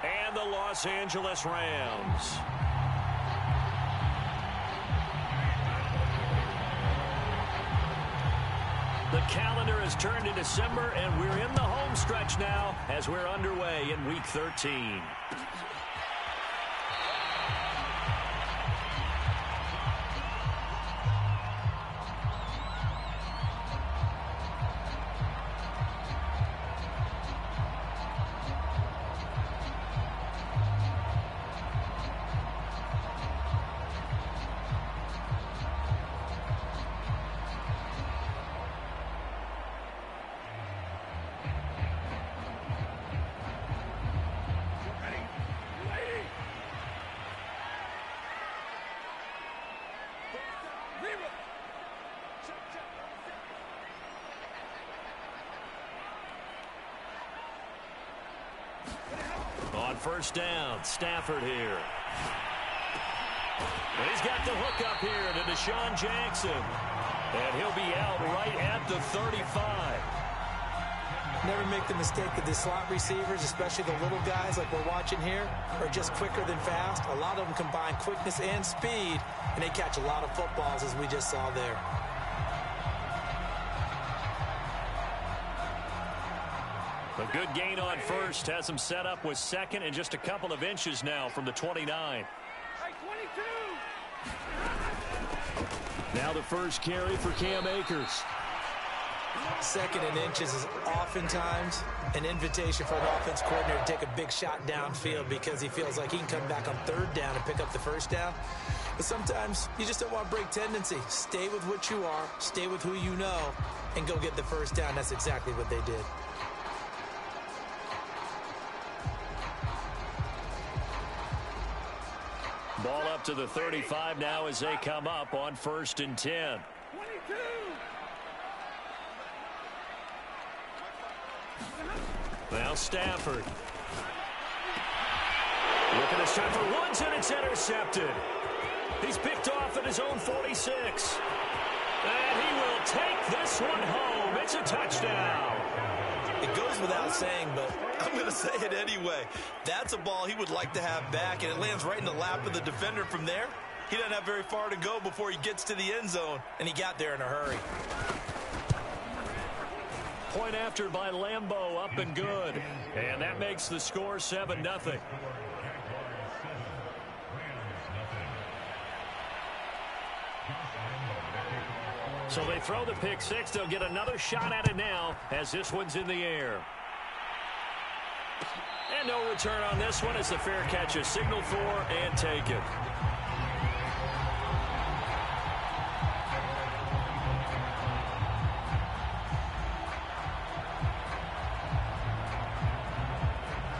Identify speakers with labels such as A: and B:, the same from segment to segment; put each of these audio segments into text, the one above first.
A: and the Los Angeles Rams. The calendar has turned to December, and we're in the home stretch now as we're underway in Week 13. On first down, Stafford here. And he's got the hook up here to Deshaun Jackson. And he'll be out right at the 35.
B: Never make the mistake that the slot receivers, especially the little guys like we're watching here, are just quicker than fast. A lot of them combine quickness and speed, and they catch a lot of footballs, as we just saw there.
A: A good gain on first has him set up with second and just a couple of inches now from the 29. Now the first carry for Cam Akers.
B: Second and inches is oftentimes an invitation for an offense coordinator to take a big shot downfield because he feels like he can come back on third down and pick up the first down. But sometimes you just don't want to break tendency. Stay with what you are, stay with who you know, and go get the first down. That's exactly what they did.
A: Ball up to the 35 now as they come up on 1st and 10.
C: 22.
A: Now Stafford. Looking to Stafford once, and it's intercepted. He's picked off at his own 46. And he will take this one home. It's a touchdown.
B: It goes without saying, but I'm going to say it anyway. That's a ball he would like to have back, and it lands right in the lap of the defender from there. He doesn't have very far to go before he gets to the end zone, and he got there in a hurry.
A: Point after by Lambeau, up and good. And that makes the score 7-0. So they throw the pick six. They'll get another shot at it now as this one's in the air. And no return on this one as the fair catch is signaled for and taken.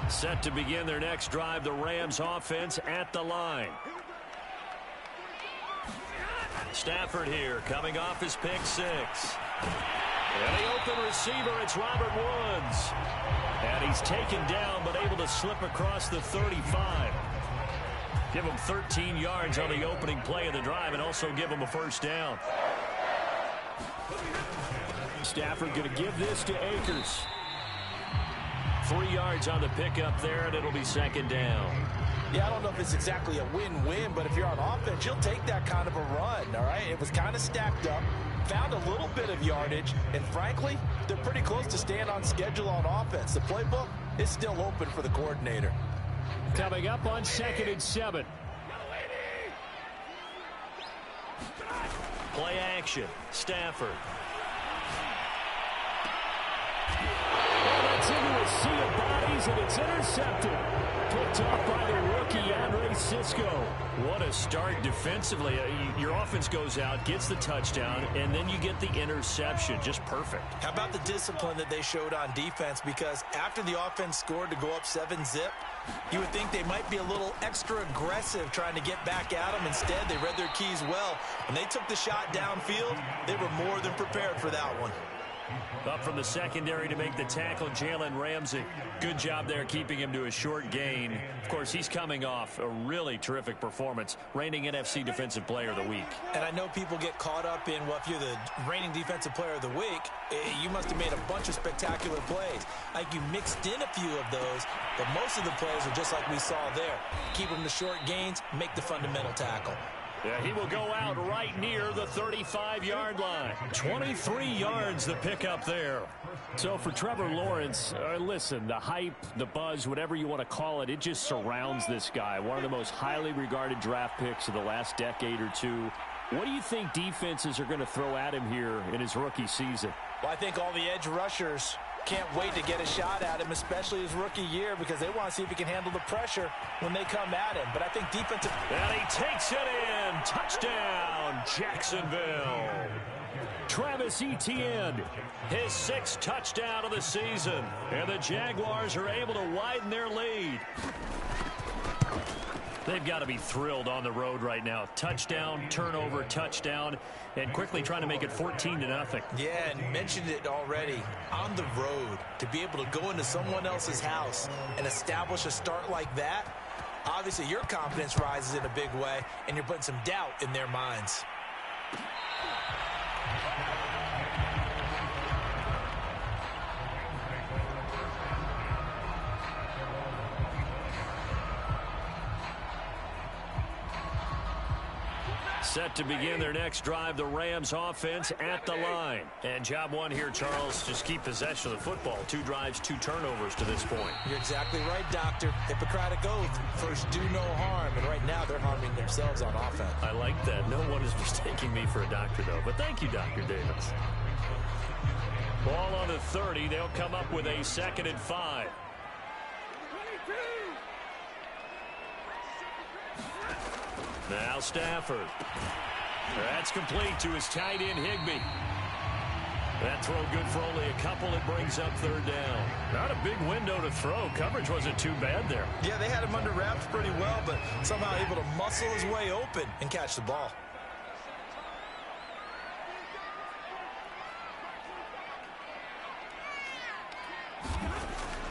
A: Set to begin their next drive, the Rams offense at the line. Stafford here, coming off his pick six. And the open receiver, it's Robert Woods. And he's taken down, but able to slip across the 35. Give him 13 yards on the opening play of the drive and also give him a first down. Stafford going to give this to Akers. 3 yards on the pickup there, and it'll be second down.
B: Yeah, I don't know if it's exactly a win-win, but if you're on offense, you'll take that kind of a run, all right? It was kind of stacked up, found a little bit of yardage, and frankly, they're pretty close to staying on schedule on offense. The playbook is still open for the coordinator.
A: Coming up on 2nd and 7. Play action, Stafford. It's into a sea of bodies, and it's intercepted. Picked off by the rookie, Andre Cisco. What a start defensively. Your offense goes out, gets the touchdown, and then you get the interception. Just perfect. How about the discipline that they showed on defense? Because after the offense scored to go up 7-zip, you would think they might be a little extra aggressive trying to get back at them. Instead, they read their keys well. When they took the shot downfield, they were more than prepared for that one. Up from the secondary to make the tackle, Jalen Ramsey. Good job there keeping him to a short gain. Of course, he's coming off a really terrific performance, reigning NFC Defensive Player of the Week.
B: And I know people get caught up in, well, if you're the reigning Defensive Player of the Week, you must have made a bunch of spectacular plays. Like you mixed in a few of those, but most of the plays are just like we saw there. Keep them to short gains, make the fundamental tackle.
A: Yeah, he will go out right near the 35-yard line. 23 yards the pickup there. So for Trevor Lawrence, listen, the hype, the buzz, whatever you want to call it, it just surrounds this guy. One of the most highly regarded draft picks of the last decade or two. What do you think defenses are going to throw at him here in his rookie season?
B: Well, I think all the edge rushers can't wait to get a shot at him, especially his rookie year, because they want to see if he can handle the pressure when they come at him. But I think defensive...
A: And he takes it in. Touchdown, Jacksonville. Travis Etienne, his 6th touchdown of the season. And the Jaguars are able to widen their lead. They've got to be thrilled on the road right now. Touchdown, turnover, touchdown, and quickly trying to make it 14-0.
B: Yeah, and mentioned it already. On the road, to be able to go into someone else's house and establish a start like that, obviously your confidence rises in a big way, and you're putting some doubt in their minds.
A: Set to begin their next drive, the Rams offense at the line. And job one here, Charles, just keep possession of the football. 2 drives, 2 turnovers to this point.
B: You're exactly right, Doctor. Hippocratic oath. First, do no harm. And right now, they're harming themselves on offense.
A: I like that. No one is mistaking me for a doctor, though. But thank you, Dr. Davis. Ball on the 30. They'll come up with a 2nd and 5. Now Stafford. That's complete to his tight end, Higbee. That throw good for only a couple. It brings up 3rd down. Not a big window to throw. Coverage wasn't too bad there.
B: Yeah, they had him under wraps pretty well, but somehow able to muscle his way open and catch the ball.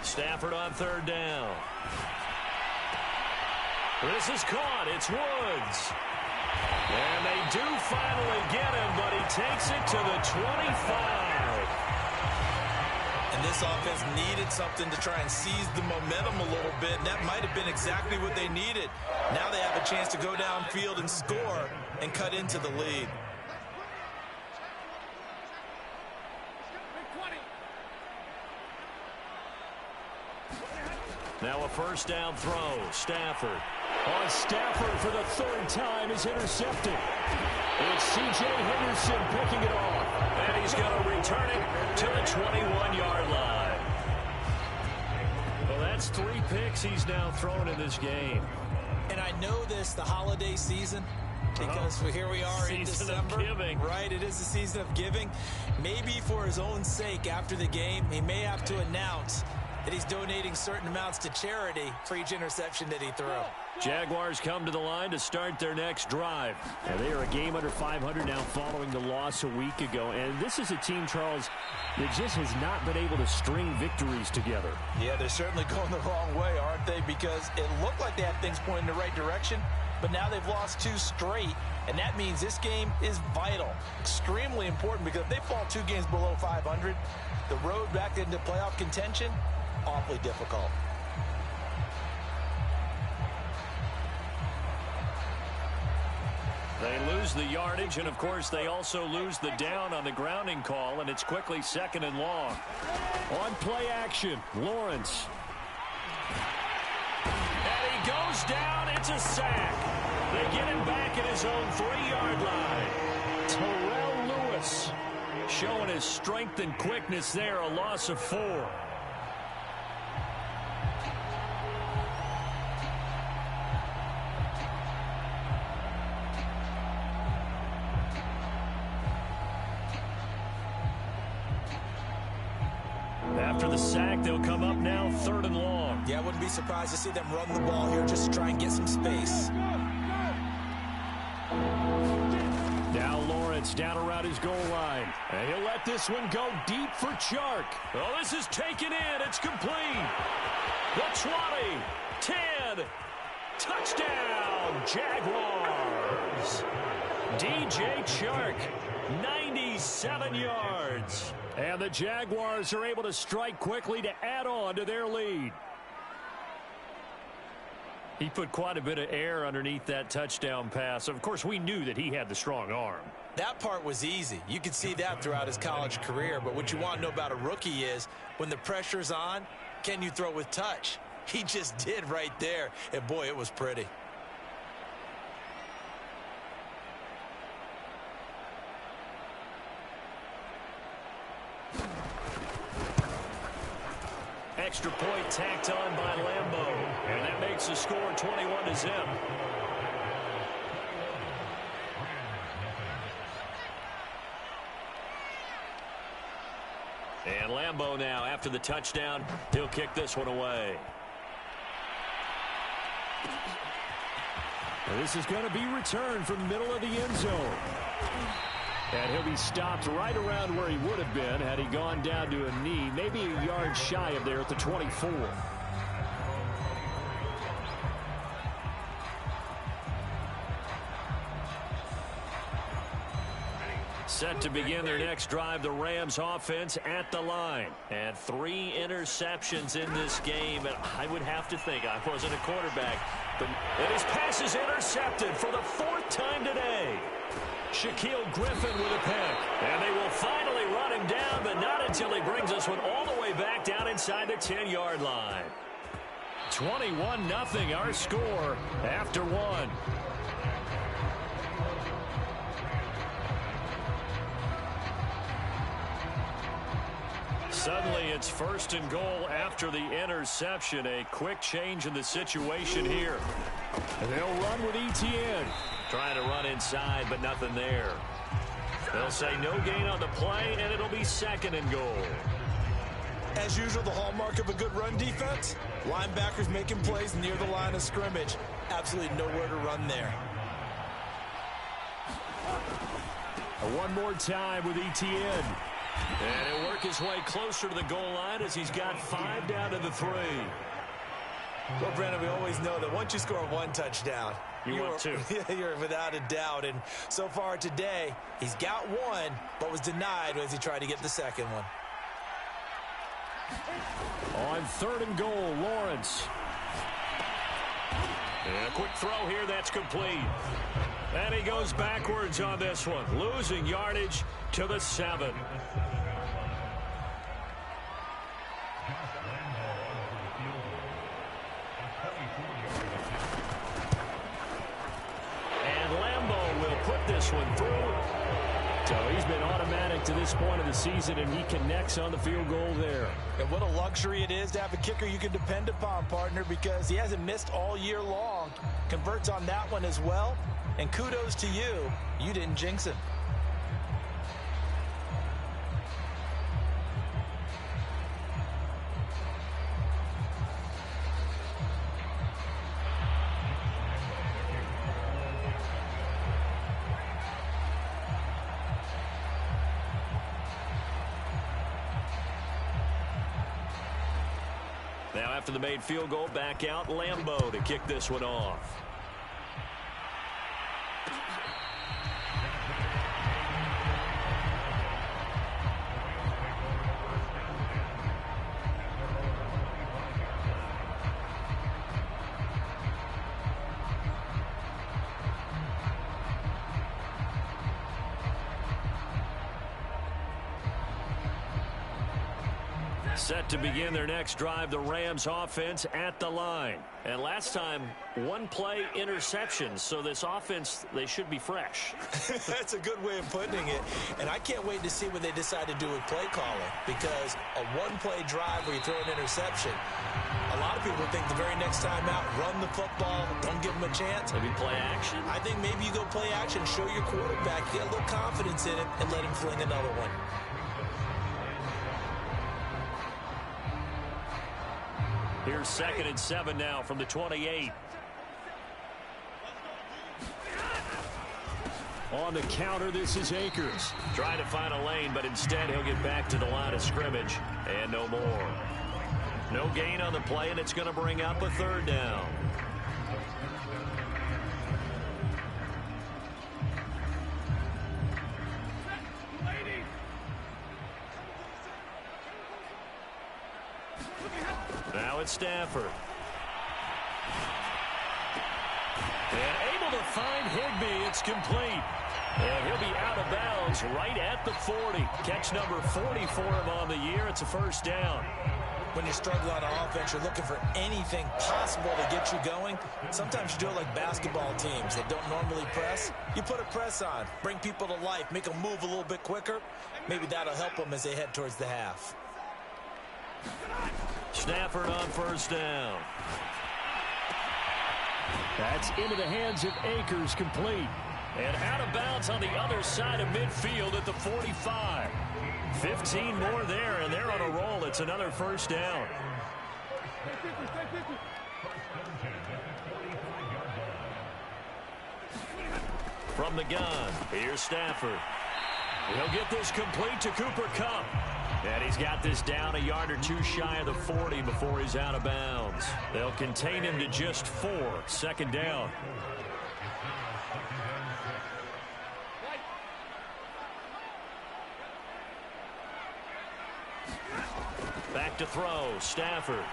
A: Stafford on 3rd down. This is caught. It's Woods. And they do finally get him, but he takes it to the 25.
B: And this offense needed something to try and seize the momentum a little bit, and that might have been exactly what they needed. Now they have a chance to go downfield and score and cut into the lead.
A: Now a 1st down throw. Stafford. On Stafford for the 3rd time is intercepted. It's C.J. Henderson picking it off. And he's going to return it to the 21-yard line. Well, that's 3 picks he's now thrown in this game.
B: And I know this, the holiday season, because here we are in December. Right, it is the season of giving. Maybe for his own sake after the game, he may have to announce that he's donating certain amounts to charity for each interception that he threw.
A: Jaguars come to the line to start their next drive. And they are a game under 500 now following the loss a week ago. And this is a team, Charles, that just has not been able to string victories together.
B: Yeah, they're certainly going the wrong way, aren't they? Because it looked like they had things pointing in the right direction, but now they've lost 2 straight. And that means this game is vital, extremely important, because if they fall 2 games below 500, the road back into playoff contention, awfully difficult.
A: They lose the yardage, and of course they also lose the down on the grounding call, and it's quickly 2nd and long. On play action, Lawrence. And he goes down. It's a sack. They get him back at his own 3-yard line. Terrell Lewis showing his strength and quickness there, a loss of 4. After the sack, they'll come up now 3rd and long.
B: Yeah, I wouldn't be surprised to see them run the ball here just to try and get some space.
A: Now Lawrence It's down around his goal line. And he'll let this one go deep for Chark. Oh, this is taken in. It's complete. The 20, 10, touchdown, Jaguars. DJ Chark, 97 yards. And the Jaguars are able to strike quickly to add on to their lead. He put quite a bit of air underneath that touchdown pass. Of course, we knew that he had the strong arm.
B: That part was easy. You could see that throughout his college career. But what you want to know about a rookie is when the pressure's on, can you throw with touch? He just did right there. And, boy, it was pretty.
A: Extra point tacked on by Lambeau. And that makes the score 21-0. And Lambeau now, after the touchdown, he'll kick this one away. And this is going to be returned from the middle of the end zone. And he'll be stopped right around where he would have been had he gone down to a knee, maybe a yard shy of there at the 24. Set to begin their next drive, the Rams offense at the line. And 3 interceptions in this game. And I would have to think, I wasn't a quarterback, but his pass is intercepted for the 4th time today. Shaquille Griffin with a pick. And they will finally run him down, but not until he brings this one all the way back down inside the 10-yard line. 21-0 our score after 1. Suddenly it's 1st and goal after the interception. A quick change in the situation here. And they'll run with Etienne. Trying to run inside, but nothing there. They'll say no gain on the play, and it'll be 2nd and goal.
B: As usual, the hallmark of a good run defense, linebackers making plays near the line of scrimmage. Absolutely nowhere to run there.
A: One more time with Etienne. And he'll work his way closer to the goal line as he's got 5 down to the 3.
B: Well, Brandon, we always know that once you score 1 touchdown,
A: you're 2.
B: You're without a doubt. And so far today, he's got 1, but was denied as he tried to get the 2nd one.
A: On 3rd and goal, Lawrence. And a quick throw here, that's complete. And he goes backwards on this one, losing yardage to the 7. And Lambeau will put this one through. So he's been automatic to this point of the season, and he connects on the field goal there.
B: And what a luxury it is to have a kicker you can depend upon, partner, because he hasn't missed all year long. Converts on that one as well. And kudos to you. You didn't jinx him.
A: Now after the made field goal, back out Lambeau to kick this one off. Set to begin their next drive, the Rams offense at the line. And last time, 1-play interceptions. So this offense, they should be fresh.
B: That's a good way of putting it. And I can't wait to see what they decide to do with play calling. Because a 1-play drive where you throw an interception, a lot of people think the very next time out, run the football, don't give them a chance.
A: Maybe play action?
B: I think maybe you go play action, show your quarterback, get a little confidence in him, and let him fling another one.
A: Here's 2nd and 7 now from the 28. On the counter, this is Akers. Trying to find a lane, but instead he'll get back to the line of scrimmage. And no more. No gain on the play, and it's going to bring up a third down. Now it's Stafford. And able to find Higbee. It's complete. And he'll be out of bounds right at the 40. Catch number 40 for him on the year. It's a first down.
B: When you struggle on offense, you're looking for anything possible to get you going. Sometimes you do it like basketball teams that don't normally press. You put a press on, bring people to life, make them move a little bit quicker. Maybe that'll help them as they head towards the half.
A: Stafford on first down. That's into the hands of Akers, complete. And out of bounds on the other side of midfield at the 45. 15 more there, and they're on a roll. It's another first down. From the gun, here's Stafford. He'll get this complete to Cooper Kupp. And he's got this down a yard or two shy of the 40 before he's out of bounds. They'll contain him to just 4. Second down. Back to throw, Stafford.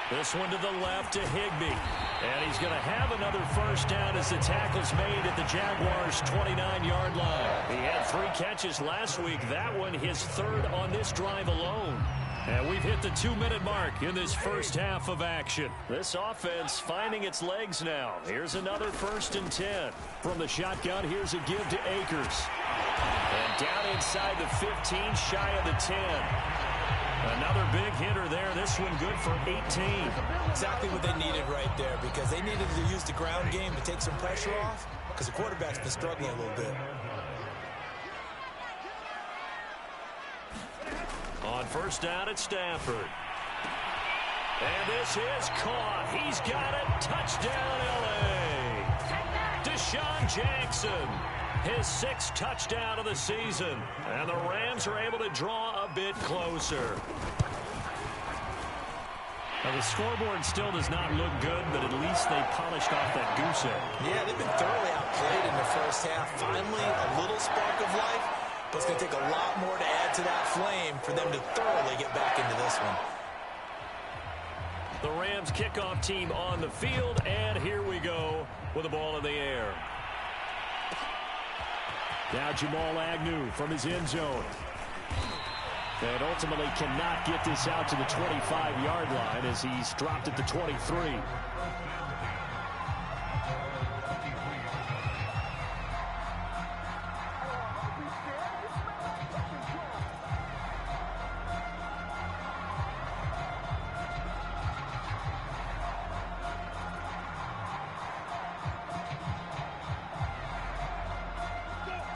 A: This one to the left to Higbee. And he's going to have another first down as the tackle's made at the Jaguars' 29-yard line. He had 3 catches last week. That one his third on this drive alone. And we've hit the 2-minute mark in this first half of action. This offense finding its legs now. Here's another 1st and 10. From the shotgun, here's a give to Akers. And down inside the 15, shy of the 10. Another big hitter there. This one good for 18.
B: Exactly what they needed right there, because they needed to use the ground game to take some pressure off, because the quarterback's been struggling a little bit.
A: On first down, it's Stafford. And this is caught. He's got it. Touchdown, L.A. Deshaun Jackson. His 6th touchdown of the season. And the Rams are able to draw a bit closer. Now, the scoreboard still does not look good, but at least they polished off that goose egg.
B: Yeah, they've been thoroughly outplayed in the first half. Finally, a little spark of life, but it's going to take a lot more to add to that flame for them to thoroughly get back into this one.
A: The Rams kickoff team on the field, and here we go with the ball in the air. Now Jamal Agnew from his end zone. And ultimately cannot get this out to the 25-yard line as he's dropped at the 23.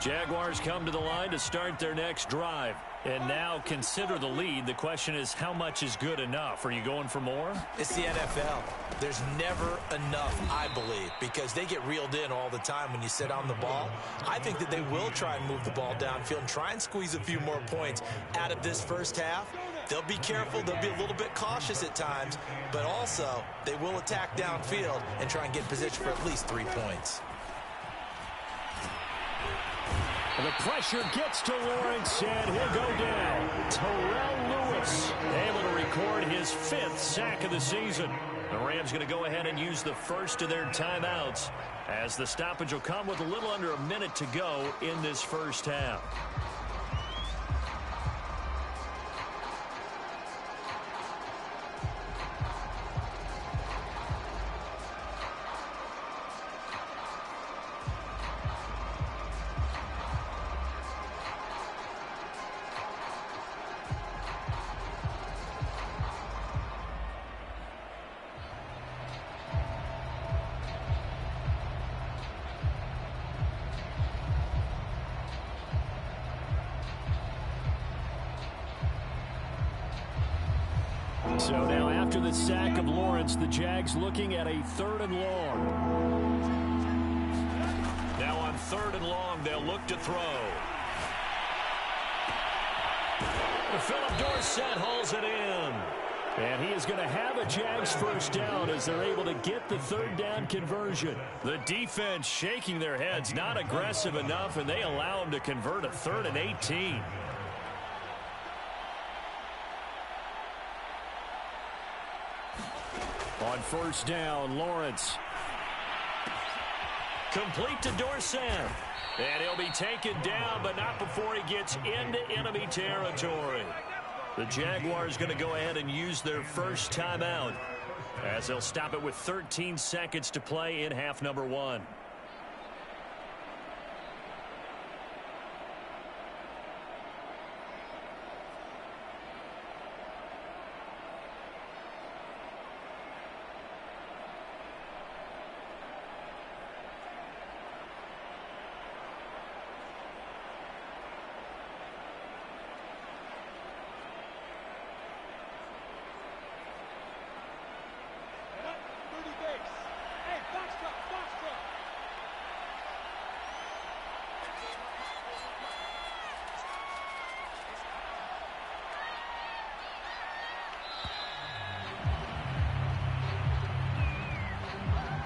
A: Jaguars come to the line to start their next drive. And now consider the lead. The question is, how much is good enough? Are you going for more?
B: It's the NFL. There's never enough, I believe, because they get reeled in all the time when you sit on the ball. I think that they will try and move the ball downfield and try and squeeze a few more points out of this first half. They'll be careful. They'll be a little bit cautious at times, but also they will attack downfield and try and get position for at least 3 points.
A: The pressure gets to Lawrence, and he'll go down. Terrell Lewis able to record his 5th sack of the season. The Rams going to go ahead and use the first of their timeouts as the stoppage will come with a little under a minute to go in this first half. So now after the sack of Lawrence, the Jags looking at a 3rd and long. 3rd and long. They'll look to throw. Philip Dorsett hauls it in. And he is going to have a Jags first down as they're able to get the 3rd down conversion. The defense shaking their heads, not aggressive enough, and they allow him to convert a 3rd and 18. On 1st down, Lawrence. Complete to Dorsett. And he'll be taken down, but not before he gets into enemy territory. The Jaguars going to go ahead and use their first timeout as they'll stop it with 13 seconds to play in half number 1.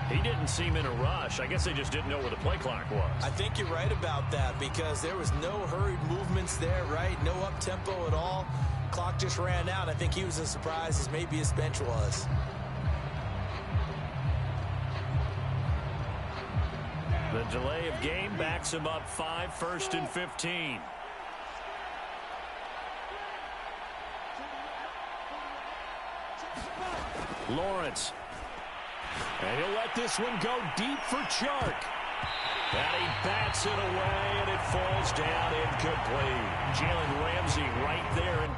A: He didn't seem in a rush. I guess they just didn't know where the play clock was.
B: I think you're right about that because there was no hurried movements there, right? No up-tempo at all. Clock just ran out. I think he was as surprised as maybe his bench was.
A: The delay of game backs him up 5, 1st and 15. Lawrence. And he'll let this one go deep for Chark. And he bats it away, and it falls down incomplete. Jalen Ramsey right there. And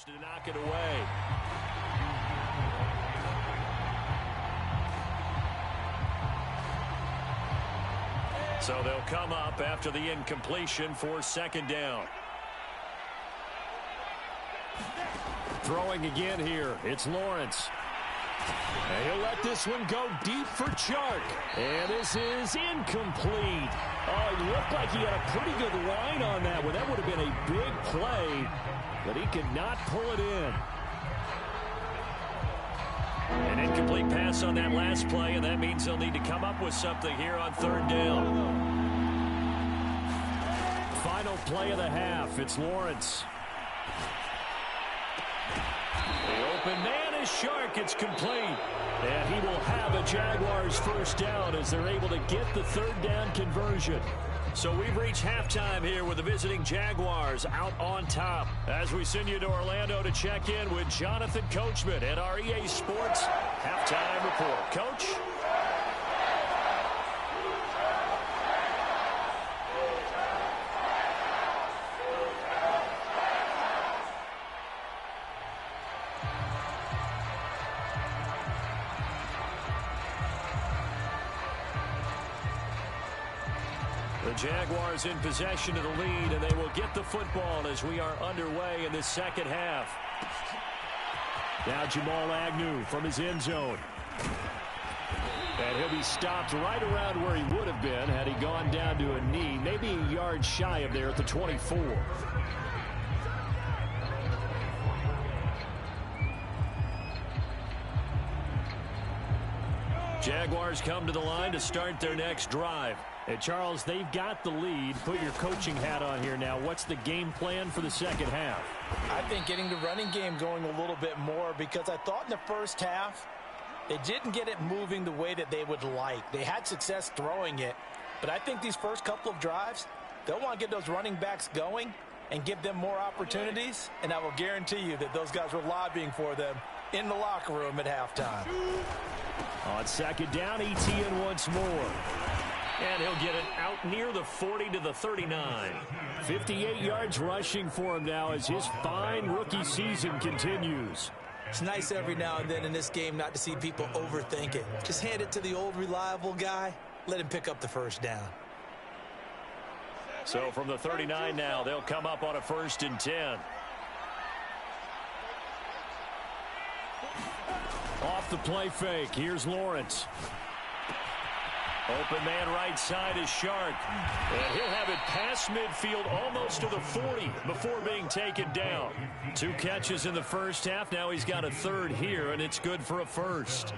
A: to knock it away. So they'll come up after the incompletion for 2nd down. Throwing again here. It's Lawrence. And he'll let this one go deep for Chark. And this is incomplete. Oh, it looked like he had a pretty good line on that one. That would have been a big play. But he could not pull it in. An incomplete pass on that last play, and that means they'll need to come up with something here on 3rd down. Final play of the half. It's Lawrence. The open man is Chark. It's complete. And he will have a Jaguars first down as they're able to get the 3rd down conversion. So we've reached halftime here with the visiting Jaguars out on top. As we send you to Orlando to check in with Jonathan Coachman at our EA Sports Halftime Report. Coach? The Jaguars in possession of the lead, and they will get the football as we are underway in the 2nd half. Now Jamal Agnew from his end zone. And he'll be stopped right around where he would have been had he gone down to a knee, maybe a yard shy of there at the 24. Jaguars come to the line to start their next drive. And Charles, they've got the lead. Put your coaching hat on here now. What's the game plan for the 2nd half?
B: I think getting the running game going a little bit more because I thought in the first half they didn't get it moving the way that they would like. They had success throwing it, but I think these first couple of drives, they'll want to get those running backs going and give them more opportunities, and I will guarantee you that those guys were lobbying for them in the locker room at halftime.
A: On 2nd down, ETN once more. And he'll get it out near the 40 to the 39.
C: 58 yards rushing for him now as his fine rookie season continues.
B: It's nice every now and then in this game not to see people overthink it. Just hand it to the old reliable guy. Let him pick up the first down.
A: So from the 39 now, they'll come up on a 1st and 10.
C: Off the play fake, here's Lawrence.
A: Open man right side is Shark. And he'll have it past midfield almost to the 40 before being taken down. 2 catches in the first half. Now he's got a 3rd here, and it's good for a 1st.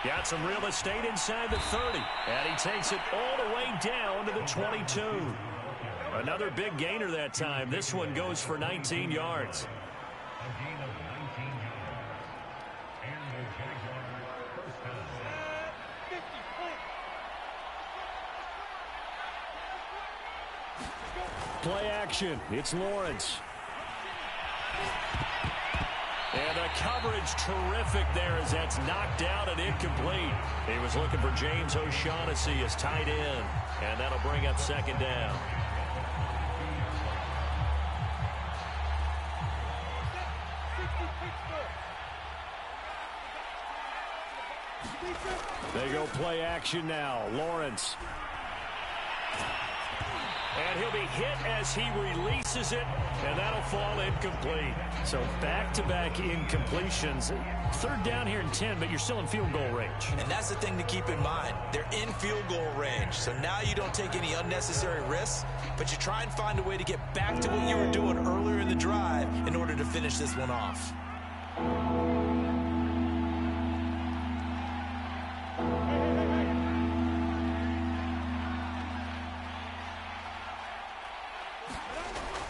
A: Got some real estate inside the 30. And he takes it all the way down to the 22. Another big gainer that time. This one goes for 19 yards.
C: Play action. It's Lawrence.
A: And the coverage terrific there as that's knocked out and incomplete. He was looking for James O'Shaughnessy as tight end. And that'll bring up 2nd down.
C: They go play action now. Lawrence.
A: And he'll be hit as he releases it, and that'll fall incomplete.
C: So back-to-back incompletions. 3rd down here and 10, but you're still in field goal range.
B: And that's the thing to keep in mind. They're in field goal range. So now you don't take any unnecessary risks, but you try and find a way to get back to what you were doing earlier in the drive in order to finish this one off.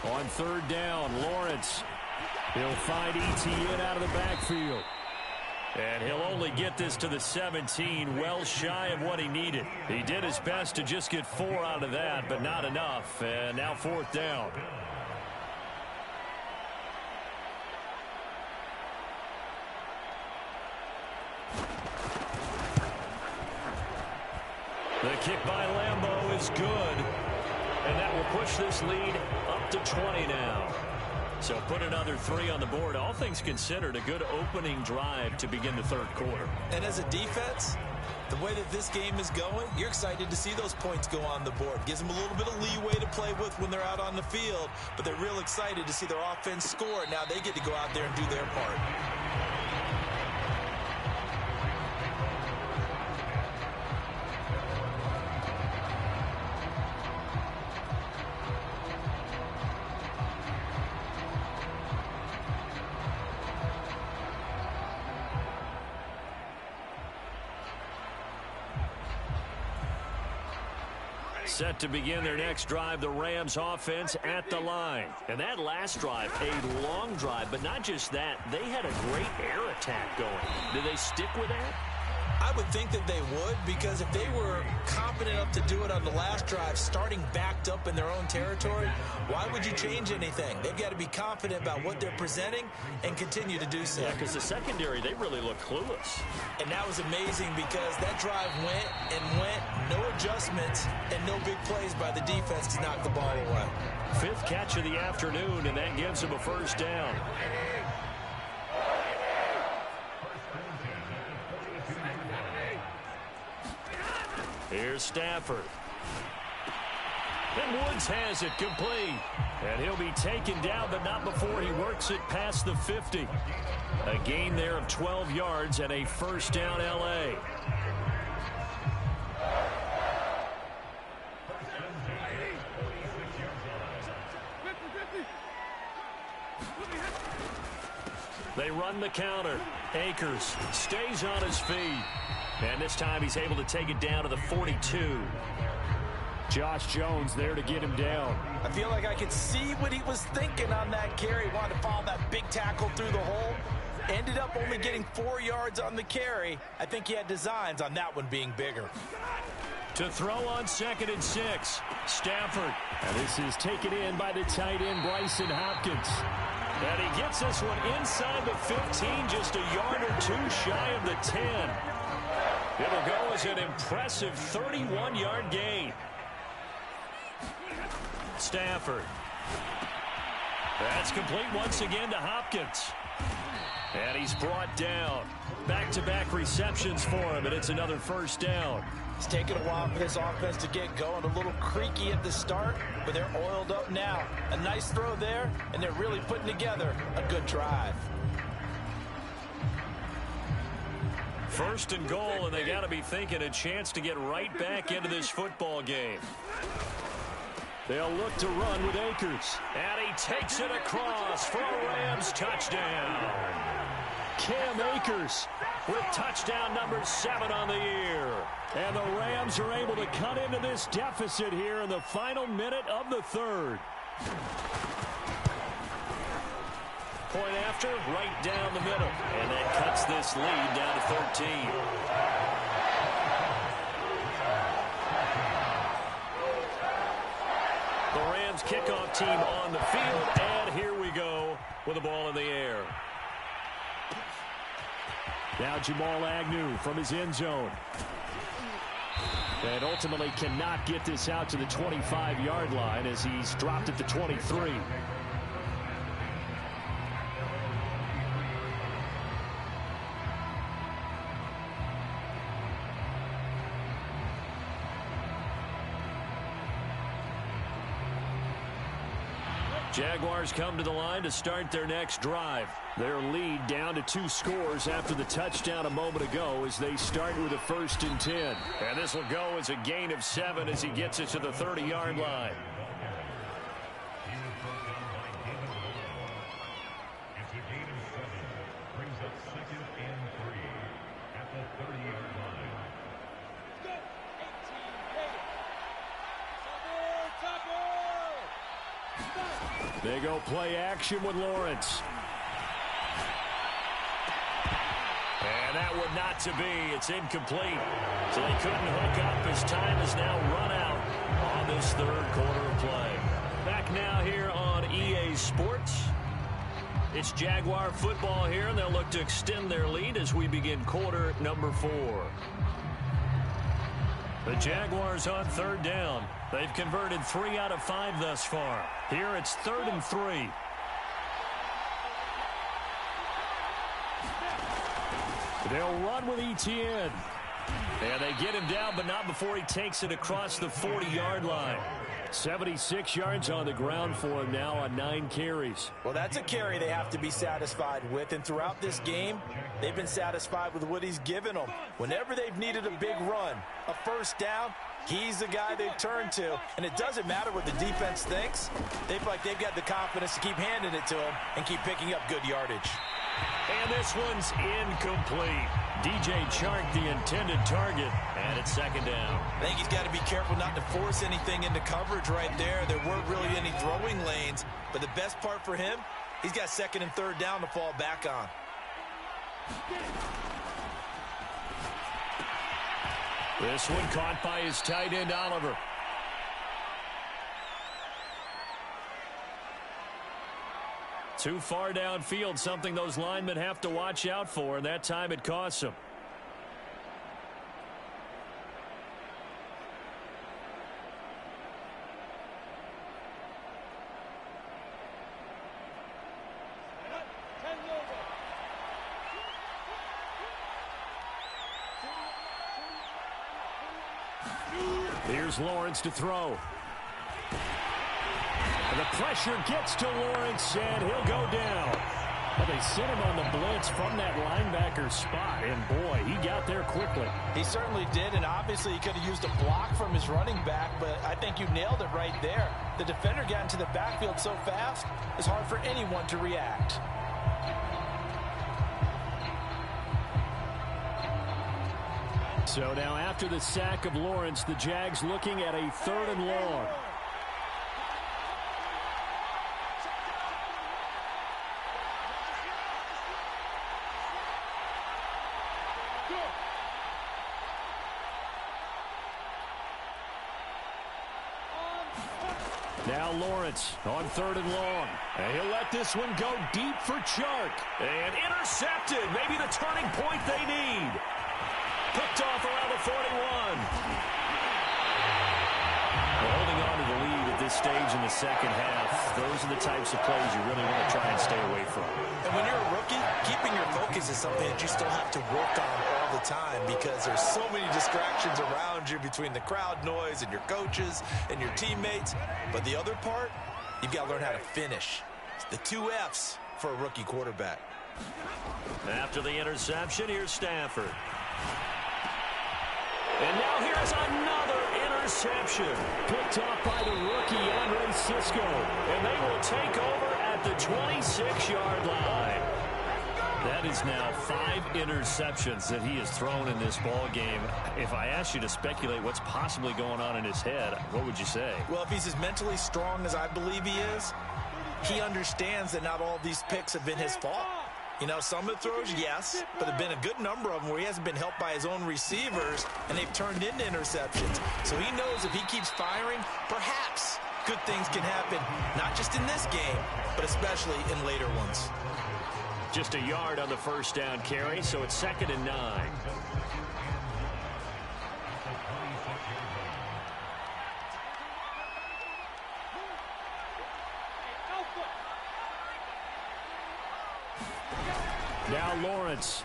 C: On 3rd down, Lawrence. He'll find Etienne out of the backfield.
A: And he'll only get this to the 17, well shy of what he needed. He did his best to just get 4 out of that, but not enough. And now 4th down. The kick by Lambeau is good. And that will push this lead up to 20 now. So put another 3 on the board. All things considered, a good opening drive to begin the 3rd quarter.
B: And as a defense, the way that this game is going, you're excited to see those points go on the board. Gives them a little bit of leeway to play with when they're out on the field, but they're real excited to see their offense score. Now they get to go out there and do their part.
A: Set to begin their next drive, the Rams offense at the line. And that last drive, a long drive, but not just that. They had a great air attack going. Do they stick with that?
B: I would think that they would, because if they were confident enough to do it on the last drive, starting backed up in their own territory, why would you change anything? They've got to be confident about what they're presenting and continue to do so.
A: Yeah, because the secondary, they really look clueless.
B: And that was amazing because that drive went and went, no adjustments, and no big plays by the defense to knock the ball away.
A: 5th catch of the afternoon, and that gives them a 1st down. Here's Stafford. And Woods has it complete. And he'll be taken down, but not before he works it past the 50. A gain there of 12 yards and a 1st down L.A. They run the counter. Akers stays on his feet. And this time he's able to take it down to the 42.
C: Josh Jones there to get him down.
B: I feel like I could see what he was thinking on that carry. Wanted to follow that big tackle through the hole. Ended up only getting 4 yards on the carry. I think he had designs on that one being bigger.
A: To throw on 2nd and 6. Stafford.
C: And this is taken in by the tight end, Bryson Hopkins.
A: And he gets this one inside the 15, just a yard or two shy of the 10. It'll go as an impressive 31-yard gain. Stafford. That's complete once again to Hopkins. And he's brought down. Back-to-back receptions for him, and it's another first down.
B: It's taken a while for this offense to get going. A little creaky at the start, but they're oiled up now. A nice throw there, and they're really putting together a good drive.
A: First and goal, and they got to be thinking a chance to get right back into this football game.
C: They'll look to run with Akers.
A: And he takes it across for a Rams touchdown.
C: Cam Akers
A: with touchdown number 7 on the year.
C: And the Rams are able to cut into this deficit here in the final minute of the third.
A: Point after, right down the middle. And that cuts this lead down to 13. The Rams kickoff team on the field, and here we go with the ball in the air.
C: Now Jamal Agnew from his end zone. And ultimately cannot get this out to the 25-yard line as he's dropped at the 23.
A: Jaguars come to the line to start their next drive.
C: Their lead down to 2 scores after the touchdown a moment ago as they start with a 1st and 10.
A: And this will go as a gain of 7 as he gets it to the 30-yard line.
D: It's a gain of 7. Brings up 2nd and 3 at the 30-yard line.
C: They go play action with Lawrence.
A: And that would not to be. It's incomplete. So they couldn't hook up. His time is now run out on this third quarter of play. Back now here on EA Sports. It's Jaguar football here, and they'll look to extend their lead as we begin quarter number 4. The Jaguars on 3rd down. They've converted 3 out of 5 thus far. Here it's 3rd and 3.
C: They'll run with Etienne.
A: And they get him down, but not before he takes it across the 40-yard line.
C: 76 yards on the ground for him now on 9 carries.
B: Well, that's a carry they have to be satisfied with, and throughout this game, they've been satisfied with what he's given them. Whenever they've needed a big run, a first down, he's the guy they've turned to, and it doesn't matter what the defense thinks. They feel like they've got the confidence to keep handing it to him and keep picking up good yardage.
A: And this one's incomplete. DJ Chark, the intended target, and it's 2nd down.
B: I think he's got to be careful not to force anything into coverage right there. There weren't really any throwing lanes, but the best part for him, he's got 2nd and 3rd down to fall back on.
A: This one caught by his tight end, Oliver. Too far downfield, something those linemen have to watch out for, and that time it costs them.
C: Here's Lawrence to throw. And the pressure gets to Lawrence, and he'll go down. Well, they sent him on the blitz from that linebacker spot, and boy, he got there quickly.
B: He certainly did, and obviously he could have used a block from his running back, but I think you nailed it right there. The defender got into the backfield so fast, it's hard for anyone to react.
C: So now after the sack of Lawrence, the Jags looking at a 3rd and long. Now Lawrence on 3rd and long. And he'll let this one go deep for Chark.
A: And intercepted. Maybe the turning point they need. Picked off around the 41. Well, holding on to the lead at this stage in the second half, those are the types of plays you really want to try and stay away from.
B: And when you're a rookie, keeping your focus is something that you still have to work on all the time because there's so many distractions around you between the crowd noise and your coaches and your teammates. But the other part, you've got to learn how to finish. It's the 2 F's for a rookie quarterback.
A: After the interception, here's Stafford. And now here's another interception. Picked off by the rookie, NB8ITZ's. And they will take over at the 26-yard line. That is now 5 interceptions that he has thrown in this ball game. If I asked you to speculate what's possibly going on in his head, what would you say?
B: Well, if he's as mentally strong as I believe he is, he understands that not all these picks have been his fault. You know, some of the throws, yes, but there have been a good number of them where he hasn't been helped by his own receivers, and they've turned into interceptions. So he knows if he keeps firing, perhaps good things can happen, not just in this game, but especially in later ones.
A: Just a yard on the first down carry, so it's 2nd and 9.
C: Now Lawrence.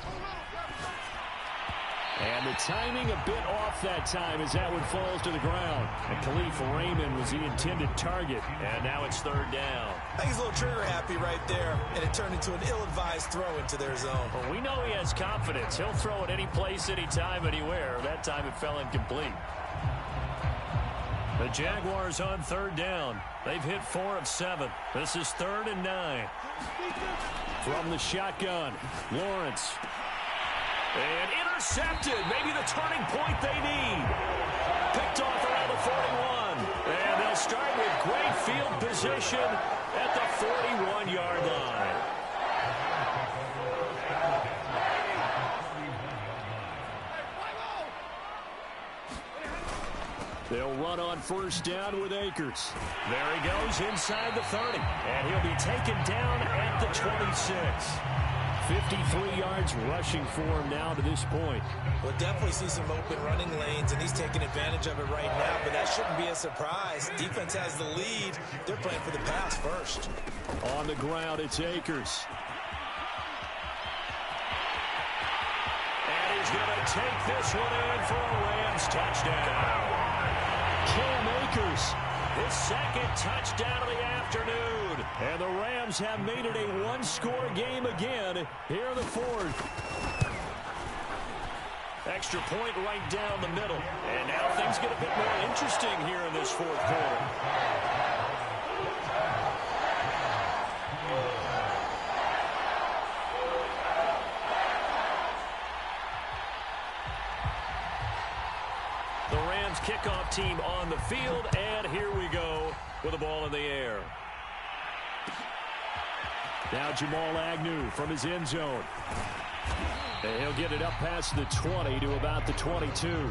C: And the timing a bit off that time as that one falls to the ground. And Khalif Raymond was the intended target.
A: And now it's 3rd down.
B: I think he's a little trigger happy right there, and it turned into an ill-advised throw into their zone.
A: Well, we know he has confidence. He'll throw it any place, anytime, anywhere. That time it fell incomplete. The Jaguars on 3rd down. They've hit 4 of 7. This is 3rd and 9.
C: From the shotgun, Lawrence.
A: And intercepted. Maybe the turning point they need. Picked off around the 41. And they'll start with great field position at the 41-yard line.
C: They'll run on 1st down with Akers.
A: There he goes inside the 30. And he'll be taken down at the 26.
C: 53 yards rushing for him now to this point.
B: We'll definitely see some open running lanes, and he's taking advantage of it right now, but that shouldn't be a surprise. Defense has the lead. They're playing for the pass first.
C: On the ground, it's Akers.
A: And he's going to take this one in for a Rams touchdown.
C: Cam Akers.
A: His 2nd touchdown of the afternoon.
C: And the Rams have made it a 1-score game again here in the 4th.
A: Extra point right down the middle. And now things get a bit more interesting here in this 4th quarter. The Rams kickoff team on the field, and here we go with the ball in the air.
C: Now Jamal Agnew from his end zone. And he'll get it up past the 20 to about the 22.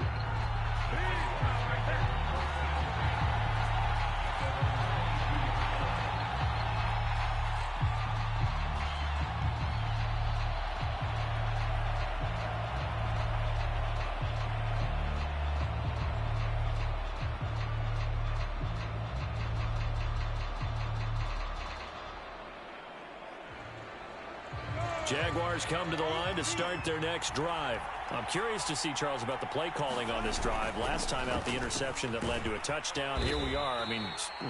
A: Jaguars come to the line to start their next drive. I'm curious to see, Charles, about the play calling on this drive. Last time out, the interception that led to a touchdown. Here we are. I mean,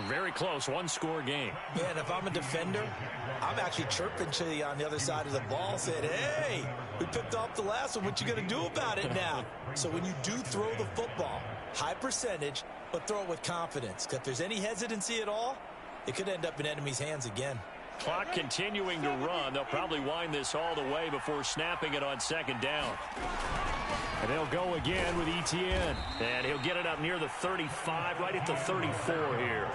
A: very close, 1-score game.
B: Yeah, and if I'm a defender, I'm actually chirping to you on the other side of the ball, saying, hey, we picked off the last one. What you going to do about it now? So when you do throw the football, high percentage, but throw it with confidence. Because if there's any hesitancy at all, it could end up in enemy's hands again.
A: Clock continuing to run. They'll probably wind this all the way before snapping it on 2nd down.
C: And they'll go again with Etienne.
A: And he'll get it up near the 35, right at the 34 here.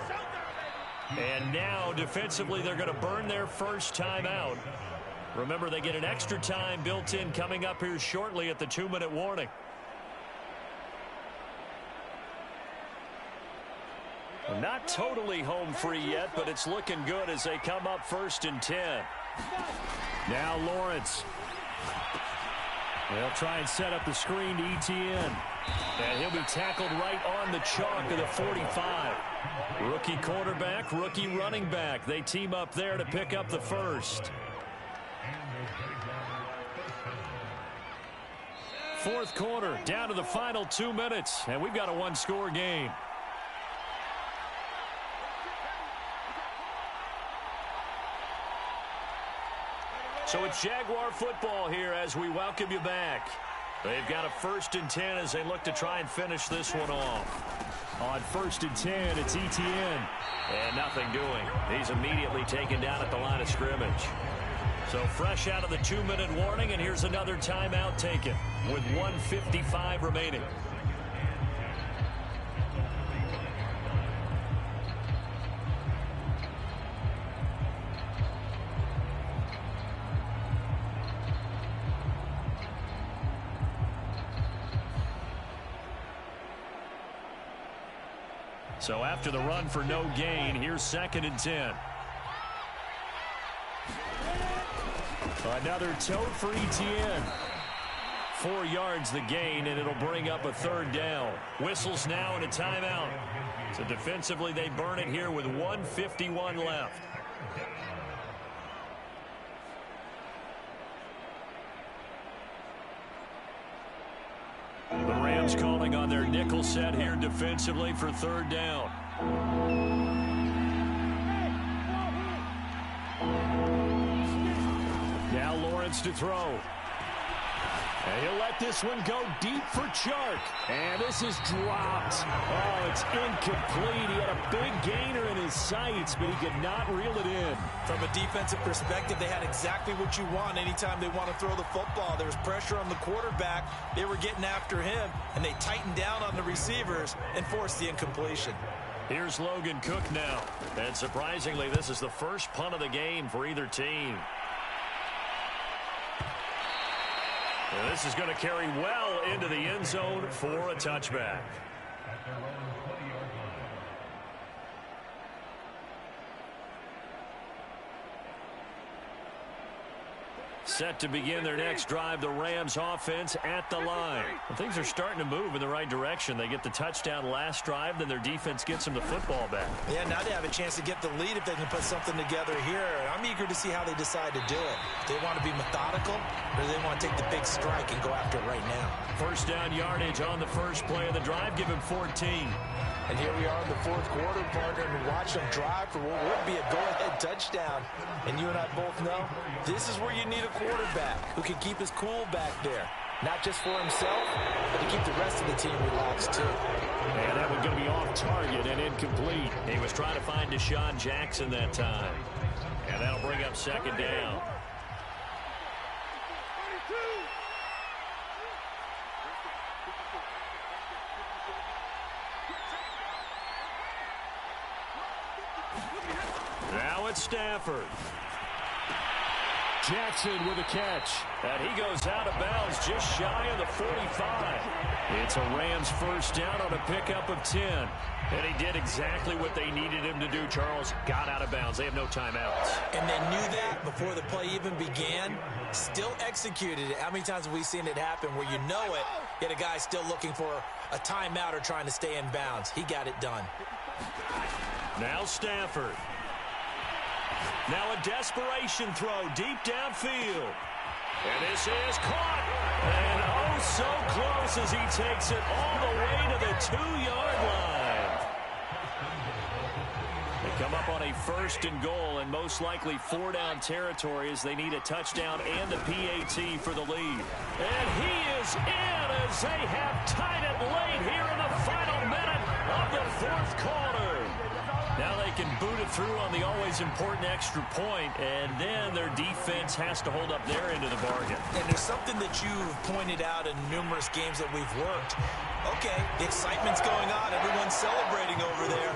A: And now, defensively, they're going to burn their first time out. Remember, they get an extra time built in coming up here shortly at the 2-minute warning. Not totally home free yet, but it's looking good as they come up 1st and 10.
C: Now Lawrence. They'll try and set up the screen to ETN.
A: And he'll be tackled right on the chalk of the 45. Rookie quarterback, rookie running back. They team up there to pick up the first. 4th quarter, down to the final 2 minutes, and we've got a one-score game. So it's Jaguar football here as we welcome you back. They've got a 1st and 10 as they look to try and finish this one off.
C: On 1st and 10, it's ETN.
A: And nothing doing. He's immediately taken down at the line of scrimmage. So fresh out of the 2-minute warning, and here's another timeout taken with 1:55 remaining. So after the run for no gain, here's 2nd and 10.
C: Another tote for ETN.
A: 4 yards the gain, and it'll bring up a 3rd down. Whistles now and a timeout. So defensively, they burn it here with 1:51 left. The Rams calling on their nickel set here defensively for 3rd down.
C: Now Lawrence to throw. And he'll let this one go deep for Chark. And this is dropped. Oh, it's incomplete. He had a big gainer in his sights, but he could not reel it in.
B: From a defensive perspective, they had exactly what you want anytime they want to throw the football. There was pressure on the quarterback. They were getting after him, and they tightened down on the receivers and forced the incompletion.
A: Here's Logan Cook now. And surprisingly, this is the first punt of the game for either team. And this is going to carry well into the end zone for a touchback. Set to begin their next drive, the Rams offense at the line. Well, things are starting to move in the right direction. They get the touchdown last drive, then their defense gets them the football back.
B: Yeah, now they have a chance to get the lead if they can put something together here. I'm eager to see how they decide to do it. Do they want to be methodical, or do they want to take the big strike and go after it right now?
A: 1st down yardage on the first play of the drive. Give him 14.
B: And here we are in the 4th quarter, partner, and watch them drive for what would be a go-ahead touchdown. And you and I both know this is where you need a quarterback who can keep his cool back there. Not just for himself, but to keep the rest of the team relaxed, too.
C: And that one's going to be off target and incomplete.
A: He was trying to find Deshaun Jackson that time. And that'll bring up 2nd down. Now it's Stafford.
C: Jackson with a catch.
A: And he goes out of bounds just shy of the 45. It's a Rams 1st down on a pickup of 10. And he did exactly what they needed him to do, Charles. Got out of bounds. They have no timeouts.
B: And they knew that before the play even began. Still executed it. How many times have we seen it happen where you know it, yet a guy still looking for a timeout or trying to stay in bounds? He got it done.
A: Now Stafford. Now a desperation throw deep downfield. And this is caught. And oh, so close as he takes it all the way to the 2-yard line. They come up on a 1st and goal and most likely 4-down territory as they need a touchdown and a PAT for the lead. And he is in as they have tied it late here in the final minute of the 4th quarter. Now they can boot it through on the always important extra point, and then their defense has to hold up their end of the bargain.
B: And there's something that you've pointed out in numerous games that we've worked. Okay, the excitement's going on. Everyone's celebrating over there.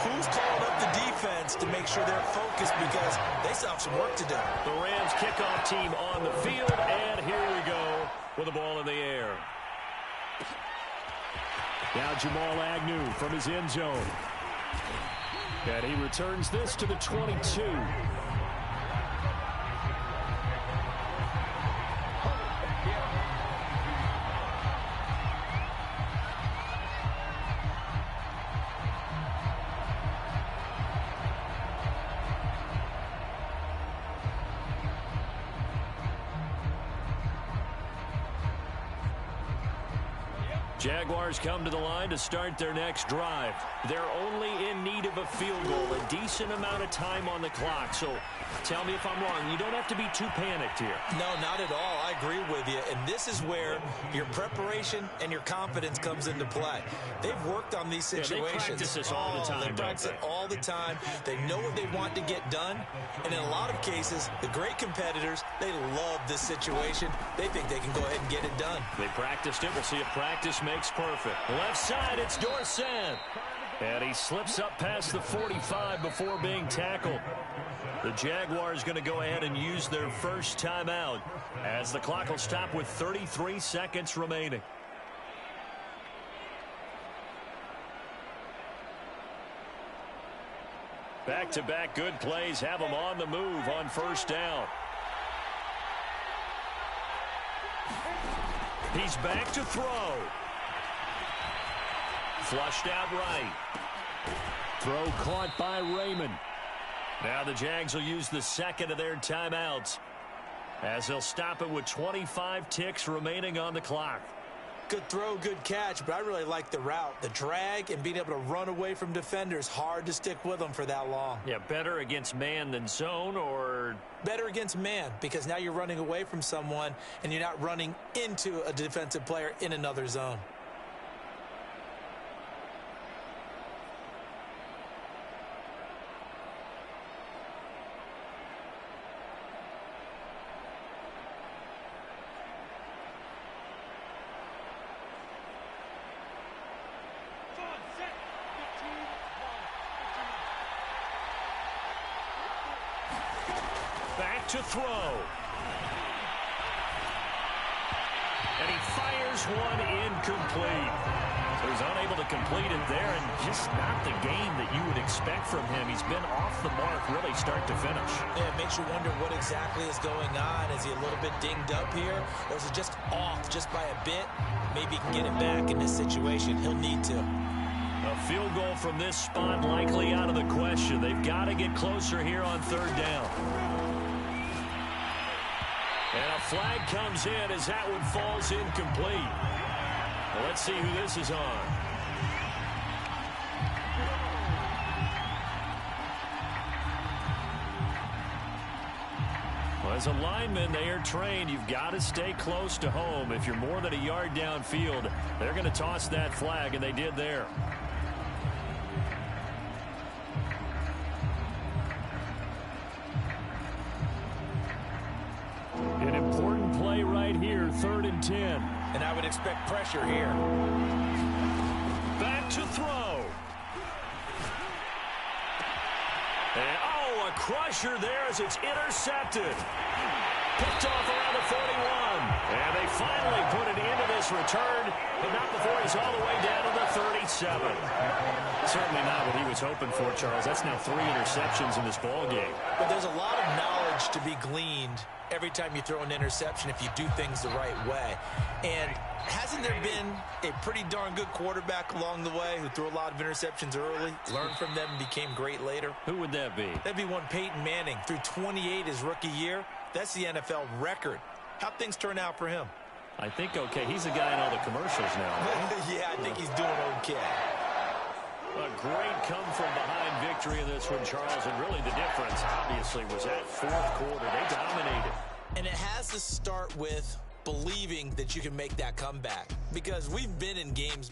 B: Who's calling up the defense to make sure they're focused because they still have some work to do?
A: The Rams kickoff team on the field, and here we go with the ball in the air.
C: Now Jamal Agnew from his end zone. And he returns this to the 22. Jaguars come to the line to start their next drive. They're only in need of a field goal, a decent amount of time on the clock. So tell me if I'm wrong. You don't have to be too panicked here.
B: No, not at all. I agree with you. And this is where your preparation and your confidence comes into play. They've worked on these situations.
A: Yeah, they practice this all the time.
B: They practice it all the time. They know what they want to get done. And in a lot of cases, the great competitors, they love this situation. They think they can go ahead and get it done.
A: They practiced it. We'll see if practice makes perfect. Left side, it's Dorsett. And he slips up past the 45 before being tackled. The Jaguars going to go ahead and use their first timeout as the clock will stop with 33 seconds remaining. Back-to-back good plays have them on the move on first down. He's back to throw. Flushed out right.
C: Throw caught by Raymond.
A: Now the Jags will use the second of their timeouts as they'll stop it with 25 ticks remaining on the clock.
B: Good throw, good catch, but I really like the route. The drag and being able to run away from defenders, hard to stick with them for that long.
A: Yeah, better against man than zone, or?
B: Better against man, because now you're running away from someone and you're not running into a defensive player in another zone.
A: To throw. And he fires one incomplete. So he's unable to complete it there, and just not the game that you would expect from him. He's been off the mark really start to finish.
B: Yeah, it makes you wonder what exactly is going on. Is he a little bit dinged up here, or is it just off just by a bit? Maybe he can get it back in this situation. He'll need to.
A: A field goal from this spot likely out of the question. They've got to get closer here on third down. And a flag comes in as that one falls incomplete. Well, let's see who this is on. Well, as a lineman, they are trained. You've got to stay close to home. If you're more than a yard downfield, they're going to toss that flag, and they did there. An important play right here, 3rd and 10.
B: And I would expect pressure here.
A: Back to throw. And, oh, a crusher there as it's intercepted. Picked off around the 41. And they finally put it into this return, but not before he's all the way down to the 37. Certainly not what he was hoping for, Charles. That's now 3 interceptions in this ball game.
B: But there's a lot of knowledge to be gleaned every time you throw an interception if you do things the right way. And hasn't there been a pretty darn good quarterback along the way who threw a lot of interceptions early, learned from them, and became great later?
A: Who would that be?
B: That'd be one Peyton Manning. Threw 28 his rookie year. That's the NFL record. How'd things turn out for him?
A: I think okay. He's the guy in all the commercials now. Right?
B: Yeah, I think he's doing okay.
A: A great come-from-behind victory in this one, Charles, and really the difference, obviously, was that 4th quarter. They dominated.
B: And it has to start with believing that you can make that comeback, because we've been in games